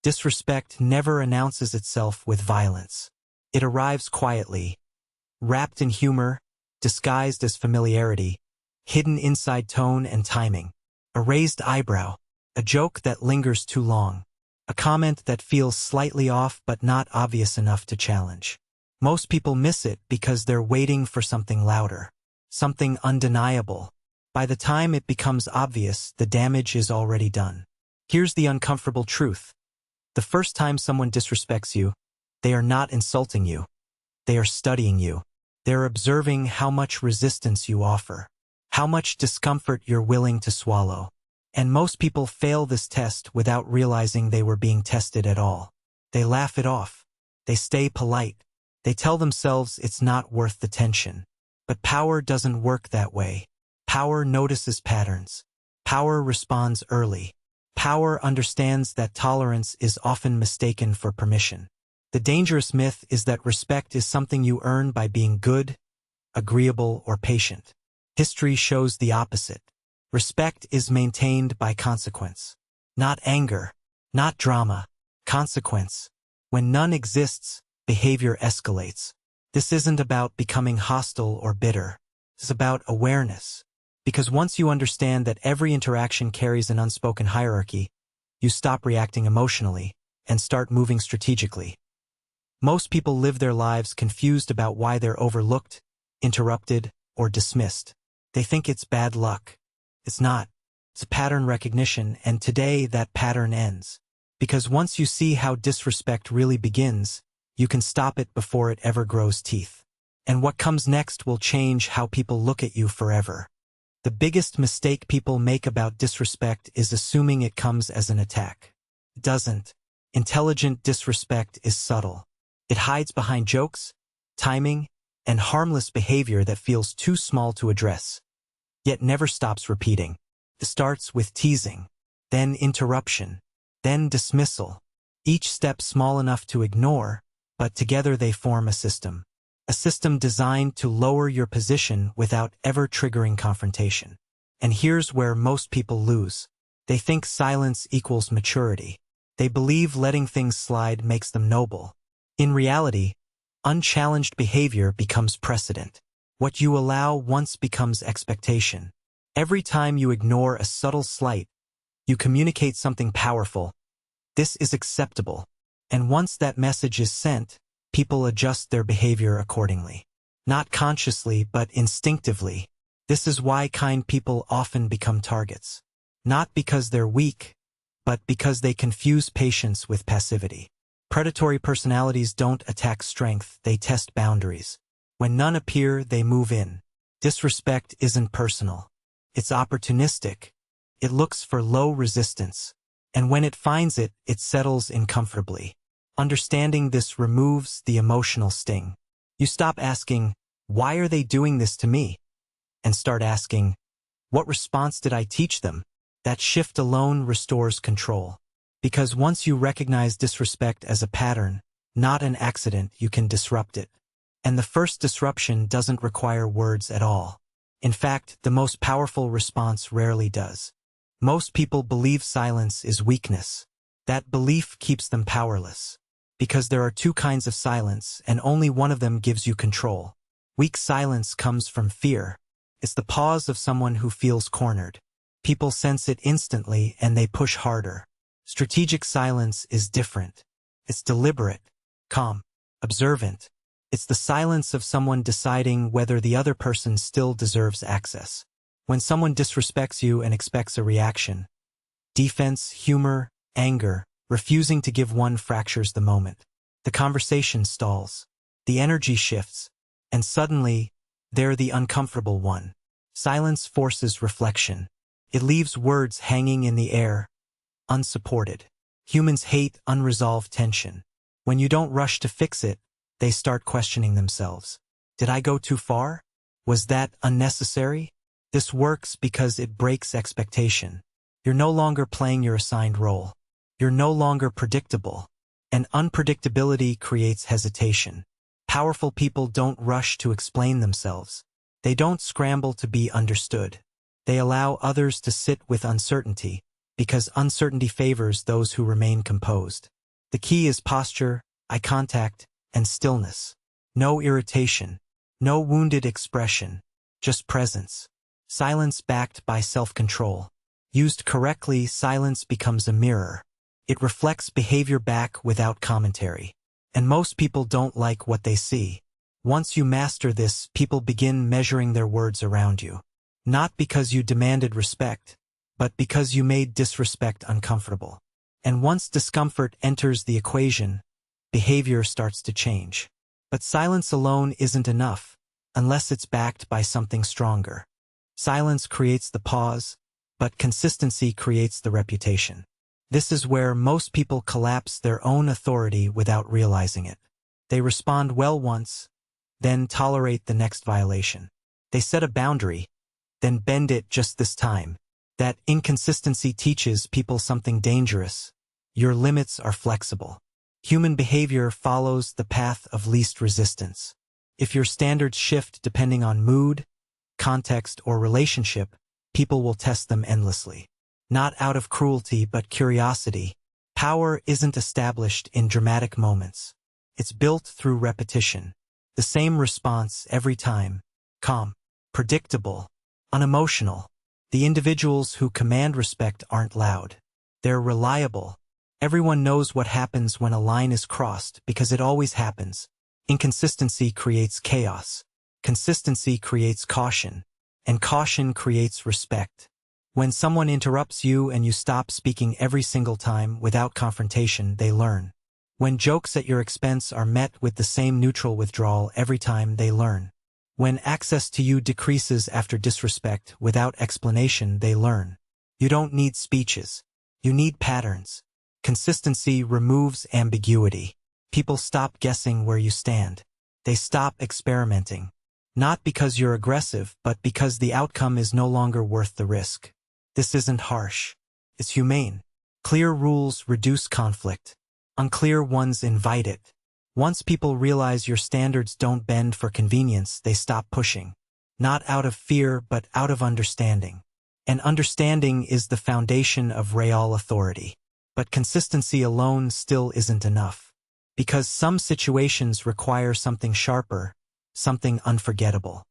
Disrespect never announces itself with violence. It arrives quietly, wrapped in humor, disguised as familiarity, hidden inside tone and timing. A raised eyebrow, a joke that lingers too long, a comment that feels slightly off but not obvious enough to challenge. Most people miss it because they're waiting for something louder, something undeniable. By the time it becomes obvious, the damage is already done. Here's the uncomfortable truth. The first time someone disrespects you, they are not insulting you. They are studying you. They're observing how much resistance you offer, how much discomfort you're willing to swallow. And most people fail this test without realizing they were being tested at all. They laugh it off. They stay polite. They tell themselves it's not worth the tension. But power doesn't work that way. Power notices patterns. Power responds early. Power understands that tolerance is often mistaken for permission. The dangerous myth is that respect is something you earn by being good, agreeable, or patient. History shows the opposite. Respect is maintained by consequence. Not anger, not drama, consequence. When none exists, behavior escalates. This isn't about becoming hostile or bitter. It's about awareness. Because once you understand that every interaction carries an unspoken hierarchy, you stop reacting emotionally and start moving strategically. Most people live their lives confused about why they're overlooked, interrupted, or dismissed. They think it's bad luck. It's not. It's a pattern recognition, and today that pattern ends. Because once you see how disrespect really begins, you can stop it before it ever grows teeth. And what comes next will change how people look at you forever. The biggest mistake people make about disrespect is assuming it comes as an attack. It doesn't. Intelligent disrespect is subtle. It hides behind jokes, timing, and harmless behavior that feels too small to address, yet never stops repeating. It starts with teasing, then interruption, then dismissal. Each step small enough to ignore, but together they form a system. A system designed to lower your position without ever triggering confrontation. And here's where most people lose. They think silence equals maturity. They believe letting things slide makes them noble. In reality, unchallenged behavior becomes precedent. What you allow once becomes expectation. Every time you ignore a subtle slight, you communicate something powerful. This is acceptable. And once that message is sent, people adjust their behavior accordingly. Not consciously, but instinctively. This is why kind people often become targets. Not because they're weak, but because they confuse patience with passivity. Predatory personalities don't attack strength, they test boundaries. When none appear, they move in. Disrespect isn't personal. It's opportunistic. It looks for low resistance. And when it finds it, it settles in comfortably. Understanding this removes the emotional sting. You stop asking, "Why are they doing this to me?" and start asking, "What response did I teach them?" That shift alone restores control. Because once you recognize disrespect as a pattern, not an accident, you can disrupt it. And the first disruption doesn't require words at all. In fact, the most powerful response rarely does. Most people believe silence is weakness. That belief keeps them powerless. Because there are two kinds of silence, and only one of them gives you control. Weak silence comes from fear. It's the pause of someone who feels cornered. People sense it instantly, and they push harder. Strategic silence is different. It's deliberate, calm, observant. It's the silence of someone deciding whether the other person still deserves access. When someone disrespects you and expects a reaction, defense, humor, anger, refusing to give one fractures the moment. The conversation stalls. The energy shifts. And suddenly, they're the uncomfortable one. Silence forces reflection. It leaves words hanging in the air, unsupported. Humans hate unresolved tension. When you don't rush to fix it, they start questioning themselves. Did I go too far? Was that unnecessary? This works because it breaks expectation. You're no longer playing your assigned role. You're no longer predictable. And unpredictability creates hesitation. Powerful people don't rush to explain themselves. They don't scramble to be understood. They allow others to sit with uncertainty, because uncertainty favors those who remain composed. The key is posture, eye contact, and stillness. No irritation, no wounded expression, just presence. Silence backed by self-control. Used correctly, silence becomes a mirror. It reflects behavior back without commentary. And most people don't like what they see. Once you master this, people begin measuring their words around you. Not because you demanded respect, but because you made disrespect uncomfortable. And once discomfort enters the equation, behavior starts to change. But silence alone isn't enough, unless it's backed by something stronger. Silence creates the pause, but consistency creates the reputation. This is where most people collapse their own authority without realizing it. They respond well once, then tolerate the next violation. They set a boundary, then bend it just this time. That inconsistency teaches people something dangerous. Your limits are flexible. Human behavior follows the path of least resistance. If your standards shift depending on mood, context, or relationship, people will test them endlessly. Not out of cruelty but curiosity. Power isn't established in dramatic moments. It's built through repetition. The same response every time. Calm, predictable, unemotional. The individuals who command respect aren't loud. They're reliable. Everyone knows what happens when a line is crossed because it always happens. Inconsistency creates chaos. Consistency creates caution. And caution creates respect. When someone interrupts you and you stop speaking every single time without confrontation, they learn. When jokes at your expense are met with the same neutral withdrawal every time, they learn. When access to you decreases after disrespect without explanation, they learn. You don't need speeches. You need patterns. Consistency removes ambiguity. People stop guessing where you stand. They stop experimenting. Not because you're aggressive, but because the outcome is no longer worth the risk. This isn't harsh. It's humane. Clear rules reduce conflict. Unclear ones invite it. Once people realize your standards don't bend for convenience, they stop pushing. Not out of fear, but out of understanding. And understanding is the foundation of real authority. But consistency alone still isn't enough. Because some situations require something sharper, something unforgettable.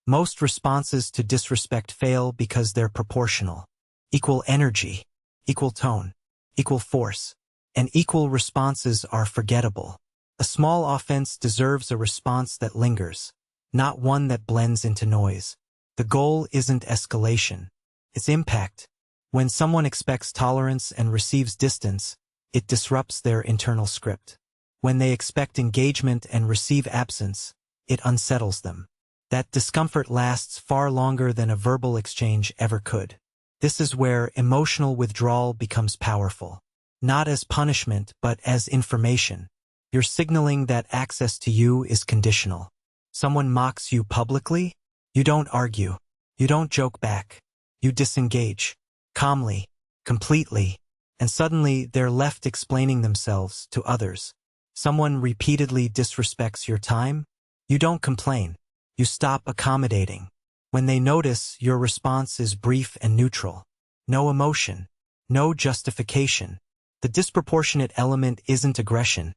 Most responses to disrespect fail because they're proportional. Equal energy, equal tone, equal force, and equal responses are forgettable. A small offense deserves a response that lingers, not one that blends into noise. The goal isn't escalation, it's impact. When someone expects tolerance and receives distance, it disrupts their internal script. When they expect engagement and receive absence, it unsettles them. That discomfort lasts far longer than a verbal exchange ever could. This is where emotional withdrawal becomes powerful. Not as punishment, but as information. You're signaling that access to you is conditional. Someone mocks you publicly? You don't argue. You don't joke back. You disengage. Calmly. Completely. And suddenly they're left explaining themselves to others. Someone repeatedly disrespects your time? You don't complain. You stop accommodating. When they notice, your response is brief and neutral. No emotion. No justification. The disproportionate element isn't aggression.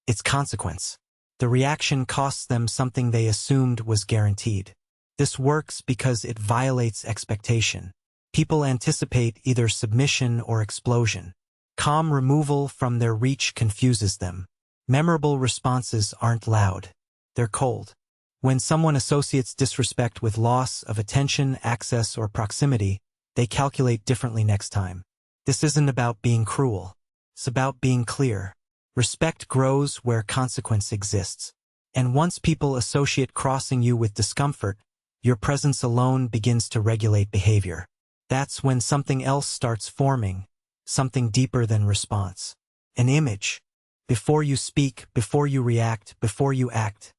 It's consequence. The reaction costs them something they assumed was guaranteed. This works because it violates expectation. People anticipate either submission or explosion. Calm removal from their reach confuses them. Memorable responses aren't loud. They're cold. When someone associates disrespect with loss of attention, access, or proximity, they calculate differently next time. This isn't about being cruel. It's about being clear. Respect grows where consequence exists. And once people associate crossing you with discomfort, your presence alone begins to regulate behavior. That's when something else starts forming, something deeper than response. An image. Before you speak, before you react, before you act,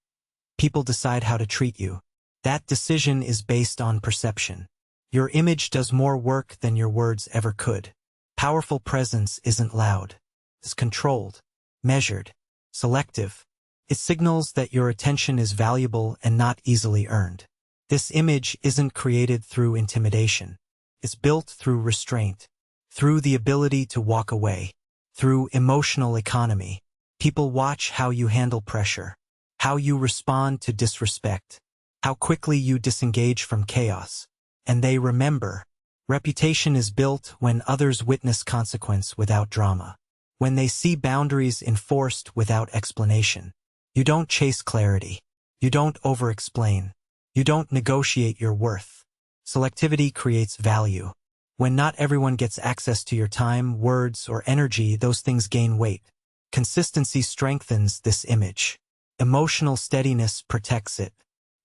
people decide how to treat you. That decision is based on perception. Your image does more work than your words ever could. Powerful presence isn't loud. It's controlled, measured, selective. It signals that your attention is valuable and not easily earned. This image isn't created through intimidation. It's built through restraint. through the ability to walk away, through emotional economy. People watch how you handle pressure, how you respond to disrespect, how quickly you disengage from chaos. And they remember. Reputation is built when others witness consequence without drama, when they see boundaries enforced without explanation. You don't chase clarity. You don't over-explain. You don't negotiate your worth. Selectivity creates value. When not everyone gets access to your time, words, or energy, those things gain weight. Consistency strengthens this image. Emotional steadiness protects it.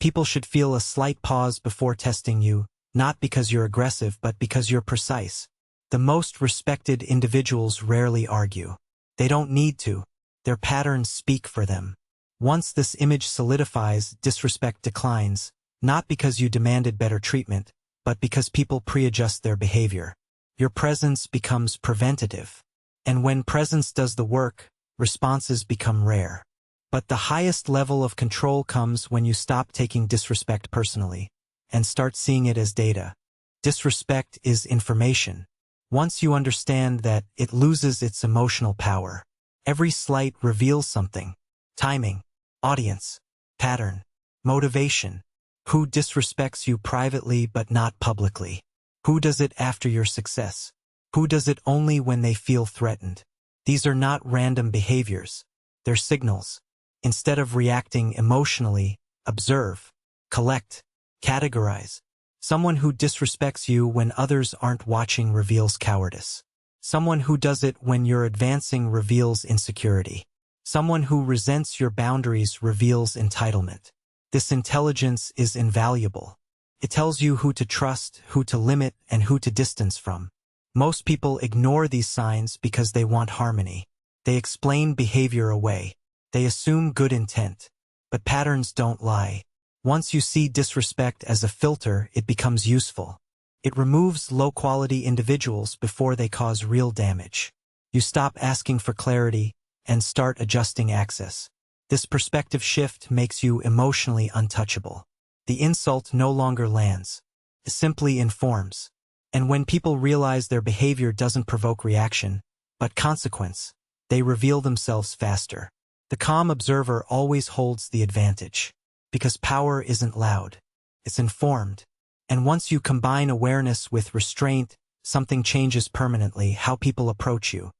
People should feel a slight pause before testing you, not because you're aggressive, but because you're precise. The most respected individuals rarely argue. They don't need to. Their patterns speak for them. Once this image solidifies, disrespect declines, not because you demanded better treatment, but because people pre-adjust their behavior. Your presence becomes preventative. And when presence does the work, responses become rare. But the highest level of control comes when you stop taking disrespect personally and start seeing it as data. Disrespect is information. Once you understand that, it loses its emotional power. Every slight reveals something. Timing, audience, pattern, motivation. Who disrespects you privately but not publicly? Who does it after your success? Who does it only when they feel threatened? These are not random behaviors. They're signals. Instead of reacting emotionally, observe, collect, categorize. Someone who disrespects you when others aren't watching reveals cowardice. Someone who does it when you're advancing reveals insecurity. Someone who resents your boundaries reveals entitlement. This intelligence is invaluable. It tells you who to trust, who to limit, and who to distance from. Most people ignore these signs because they want harmony. They explain behavior away. They assume good intent. But patterns don't lie. Once you see disrespect as a filter, it becomes useful. It removes low-quality individuals before they cause real damage. You stop asking for clarity and start adjusting access. This perspective shift makes you emotionally untouchable. The insult no longer lands. It simply informs. And when people realize their behavior doesn't provoke reaction, but consequence, they reveal themselves faster. The calm observer always holds the advantage. Because power isn't loud. It's informed. And once you combine awareness with restraint, something changes permanently: how people approach you.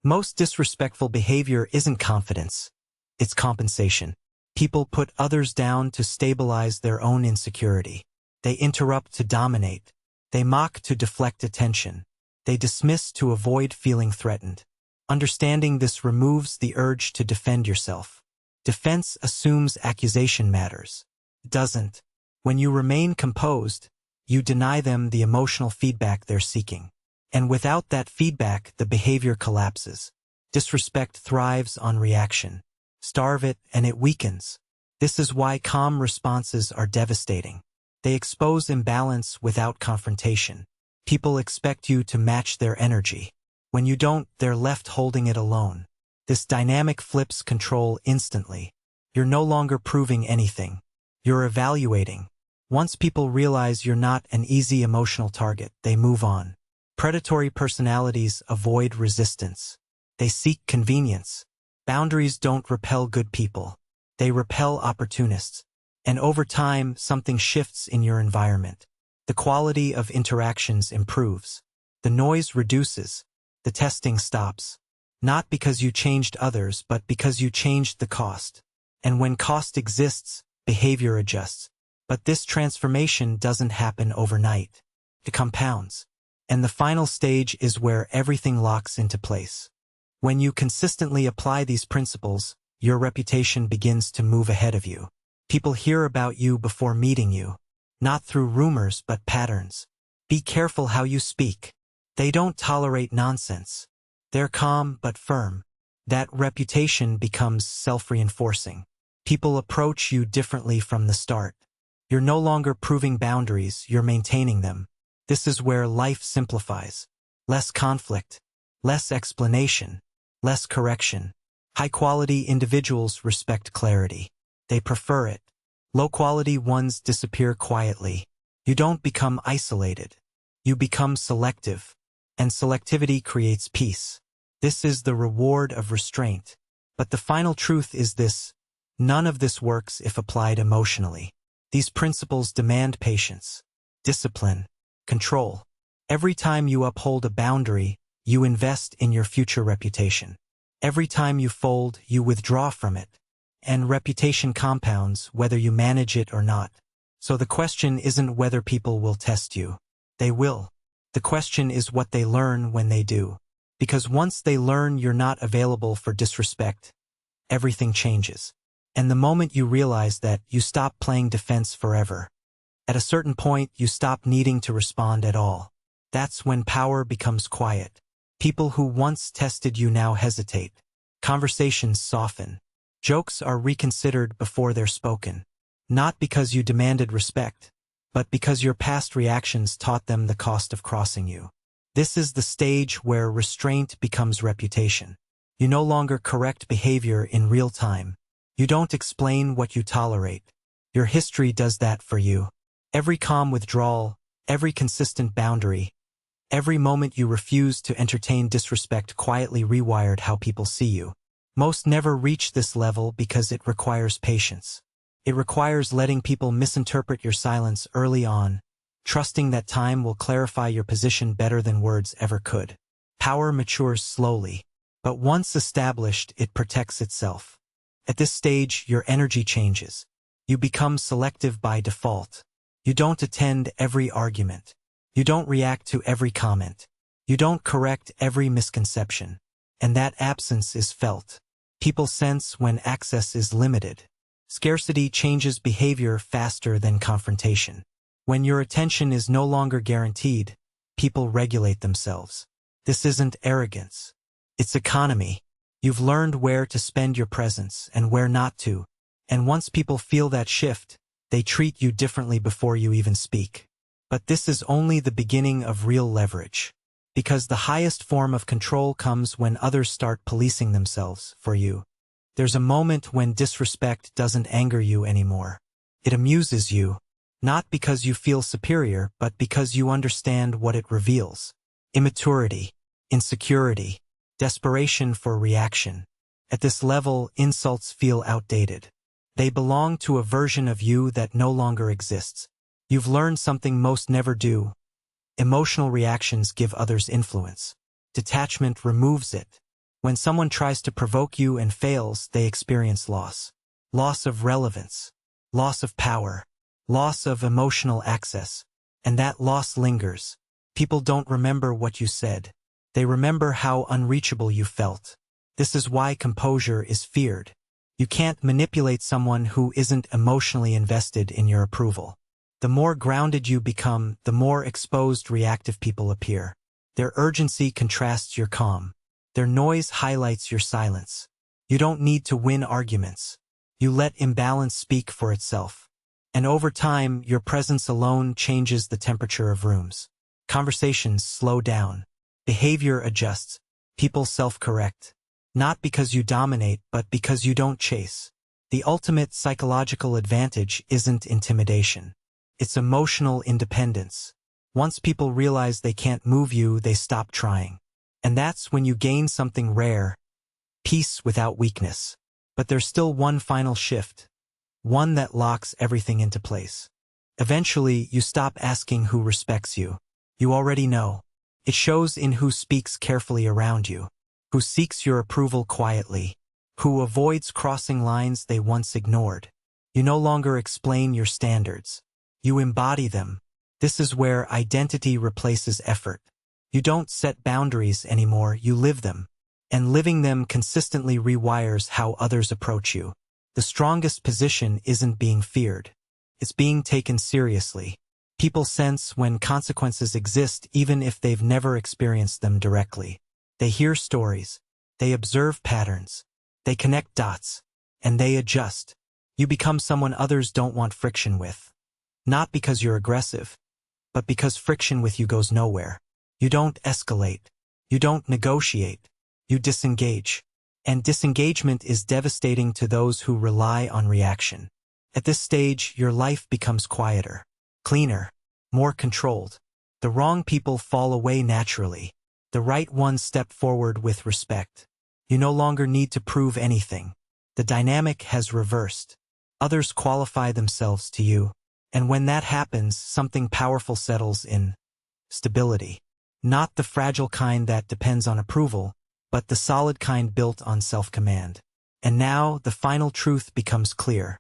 Most disrespectful behavior isn't confidence. It's compensation. People put others down to stabilize their own insecurity. They interrupt to dominate. They mock to deflect attention. They dismiss to avoid feeling threatened. Understanding this removes the urge to defend yourself. Defense assumes accusation matters. It doesn't. When you remain composed, you deny them the emotional feedback they're seeking. And without that feedback, the behavior collapses. Disrespect thrives on reaction. Starve it, and it weakens. This is why calm responses are devastating. They expose imbalance without confrontation. People expect you to match their energy. When you don't, they're left holding it alone. This dynamic flips control instantly. You're no longer proving anything. You're evaluating. Once people realize you're not an easy emotional target, they move on. Predatory personalities avoid resistance. They seek convenience. Boundaries don't repel good people. They repel opportunists. And over time, something shifts in your environment. The quality of interactions improves. The noise reduces. The testing stops. Not because you changed others, but because you changed the cost. And when cost exists, behavior adjusts. But this transformation doesn't happen overnight. It compounds. And the final stage is where everything locks into place. When you consistently apply these principles, your reputation begins to move ahead of you. People hear about you before meeting you. Not through rumors, but patterns. Be careful how you speak. They don't tolerate nonsense. They're calm but firm. That reputation becomes self-reinforcing. People approach you differently from the start. You're no longer proving boundaries, you're maintaining them. This is where life simplifies. Less conflict, less explanation, less correction. High-quality individuals respect clarity. They prefer it. Low-quality ones disappear quietly. You don't become isolated. You become selective. and selectivity creates peace. This is the reward of restraint. But the final truth is this: none of this works if applied emotionally. These principles demand patience, discipline, control. Every time you uphold a boundary, you invest in your future reputation. Every time you fold, you withdraw from it. And reputation compounds whether you manage it or not. So the question isn't whether people will test you. They will. The question is what they learn when they do. Because once they learn you're not available for disrespect, everything changes. And the moment you realize that, you stop playing defense forever. At a certain point, you stop needing to respond at all. That's when power becomes quiet. People who once tested you now hesitate. Conversations soften. Jokes are reconsidered before they're spoken. Not because you demanded respect, but because your past reactions taught them the cost of crossing you. This is the stage where restraint becomes reputation. You no longer correct behavior in real time. You don't explain what you tolerate. Your history does that for you. Every calm withdrawal, every consistent boundary, every moment you refuse to entertain disrespect quietly rewired how people see you. Most never reach this level because it requires patience. It requires letting people misinterpret your silence early on, trusting that time will clarify your position better than words ever could. Power matures slowly, but once established, it protects itself. At this stage, your energy changes. You become selective by default. You don't attend every argument. You don't react to every comment. You don't correct every misconception. And that absence is felt. People sense when access is limited. Scarcity changes behavior faster than confrontation. When your attention is no longer guaranteed, people regulate themselves. This isn't arrogance. It's economy. You've learned where to spend your presence and where not to. And once people feel that shift, they treat you differently before you even speak. But this is only the beginning of real leverage. Because the highest form of control comes when others start policing themselves for you. There's a moment when disrespect doesn't anger you anymore. It amuses you, not because you feel superior, but because you understand what it reveals. Immaturity, insecurity, desperation for reaction. At this level, insults feel outdated. They belong to a version of you that no longer exists. You've learned something most never do. Emotional reactions give others influence. Detachment removes it. When someone tries to provoke you and fails, they experience loss. Loss of relevance. Loss of power. Loss of emotional access. And that loss lingers. People don't remember what you said. They remember how unreachable you felt. This is why composure is feared. You can't manipulate someone who isn't emotionally invested in your approval. The more grounded you become, the more exposed reactive people appear. Their urgency contrasts your calm. Their noise highlights your silence. You don't need to win arguments. You let imbalance speak for itself. And over time, your presence alone changes the temperature of rooms. Conversations slow down. Behavior adjusts. People self-correct. Not because you dominate, but because you don't chase. The ultimate psychological advantage isn't intimidation. It's emotional independence. Once people realize they can't move you, they stop trying. And that's when you gain something rare, peace without weakness. But there's still one final shift, one that locks everything into place. Eventually, you stop asking who respects you. You already know. It shows in who speaks carefully around you, who seeks your approval quietly, who avoids crossing lines they once ignored. You no longer explain your standards. You embody them. This is where identity replaces effort. You don't set boundaries anymore, you live them. And living them consistently rewires how others approach you. The strongest position isn't being feared. It's being taken seriously. People sense when consequences exist even if they've never experienced them directly. They hear stories. They observe patterns. They connect dots. And they adjust. You become someone others don't want friction with. Not because you're aggressive, but because friction with you goes nowhere. You don't escalate. You don't negotiate. You disengage. And disengagement is devastating to those who rely on reaction. At this stage, your life becomes quieter, cleaner, more controlled. The wrong people fall away naturally. The right ones step forward with respect. You no longer need to prove anything. The dynamic has reversed. Others qualify themselves to you. And when that happens, something powerful settles in. Stability. Not the fragile kind that depends on approval, but the solid kind built on self-command. And now, the final truth becomes clear.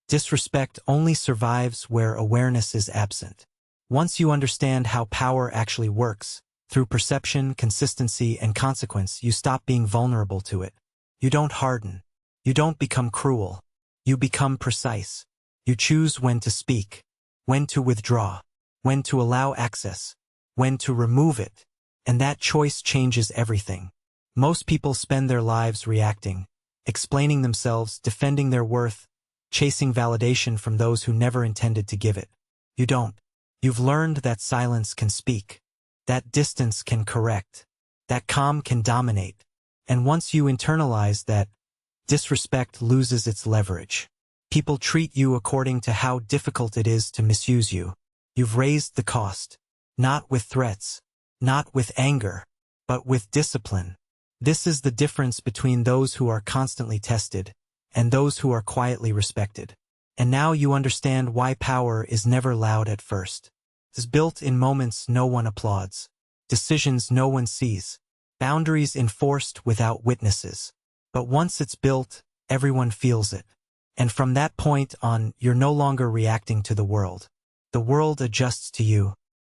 Disrespect only survives where awareness is absent. Once you understand how power actually works, through perception, consistency, and consequence, you stop being vulnerable to it. You don't harden. You don't become cruel. You become precise. You choose when to speak, when to withdraw, when to allow access, when to remove it. And that choice changes everything. Most people spend their lives reacting, explaining themselves, defending their worth, chasing validation from those who never intended to give it. You don't. You've learned that silence can speak, that distance can correct, that calm can dominate. And once you internalize that, disrespect loses its leverage. People treat you according to how difficult it is to misuse you. You've raised the cost, not with threats, not with anger, but with discipline. This is the difference between those who are constantly tested and those who are quietly respected. And now you understand why power is never loud at first. It's built in moments no one applauds, decisions no one sees, boundaries enforced without witnesses. But once it's built, everyone feels it. And from that point on, you're no longer reacting to the world. The world adjusts to you.